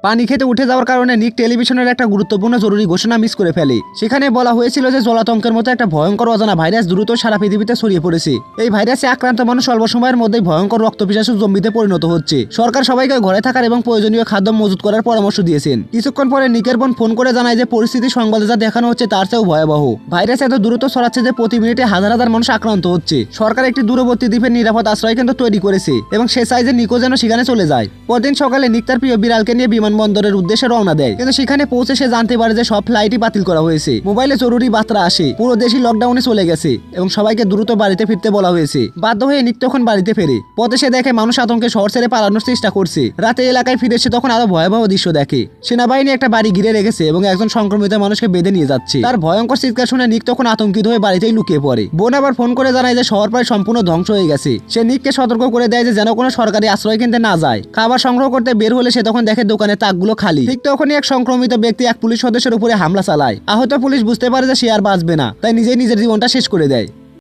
পানি খেতে উঠে যাওয়ার কারণে নিক টেলিভিশনের একটা গুরুত্বপূর্ণ জরুরি ঘোষণা মিস করে ফেলে। সেখানে বলা হয়েছিল যে জলাতঙ্কের মতো একটা ভয়ঙ্কর অজানা ভাইরাস দ্রুত সারা পৃথিবীতে ছড়িয়ে পড়েছে। এই ভাইরাসে আক্রান্ত মানুষ অল্প সময়ের মধ্যেই ভয়ঙ্কর রক্তপিপাসু জম্বিতে পরিণত হচ্ছে। সরকার সবাইকে ঘরে থাকার এবং প্রয়োজনীয় খাদ্য মজুত করার পরামর্শ দিয়েছেন। কিছুক্ষণ পরে নিকের বোন ফোন করে জানায় যে পরিস্থিতি সংবাদে যা দেখানো হচ্ছে তার চেয়েও ভয়াবহ। ভাইরাস এত দ্রুত ছড়াচ্ছে যে প্রতি মিনিটে হাজার হাজার মানুষ আক্রান্ত হচ্ছে। সরকার একটি দূরবর্তী দ্বীপের নিরাপদ আশ্রয় কেন্দ্র তৈরি করেছে এবং সে চায় যে নিকো যেন সেখানে চলে যায়। পরদিন সকালে নিক তার প্রিয় বিড়ালকে নিয়ে বিমানবন্দরের উদ্দেশ্যে রওনা দেয়, কিন্তু সেখানে পৌঁছে সে জানতে পারে যে সব ফ্লাইটই বাতিল করা হয়েছে। মোবাইলে জরুরি বার্তা আসে পুরো দেশই লকডাউনে চলে গেছে এবং সবাইকে দ্রুত বাড়িতে ফিরতে বলা হয়েছে। বাধ্য হয়ে নিক তখন বাড়িতে ফেরে। পথে সে দেখে মানুষ আতঙ্কে শহর ছেড়ে পালানোর চেষ্টা করছে। রাতে এলাকায় ফিরে সে তখন আরো ভয়াবহ দৃশ্য দেখে। সেনাবাহিনী একটা বাড়ি ঘিরে রেখেছে এবং একজন সংক্রমিত মানুষকে বেঁধে নিয়ে যাচ্ছে। তার ভয়ঙ্কর চিৎকার শুনে নিক তখন আতঙ্কিত হয়ে বাড়িতেই লুকিয়ে পড়ে। বোন আবার ফোন করে জানায় যে শহর প্রায় সম্পূর্ণ ধ্বংস হয়ে গেছে। সে নিককে সতর্ক করে দেয় যে যেন কোনো সরকারি আশ্রয় কিনতে না যায়। খাবার সংগ্রহ করতে বের হলে সে তখন দেখে দোকানের তাকগুলো খালি। ঠিক তখনই এক সংক্রমিত ব্যক্তি এক পুলিশ সদস্যের উপরে হামলা চালায়। আহত পুলিশ বুঝতে পারে যে সে আর বাঁচবে না, তাই নিজেই নিজের জীবনটা শেষ করে দেয়।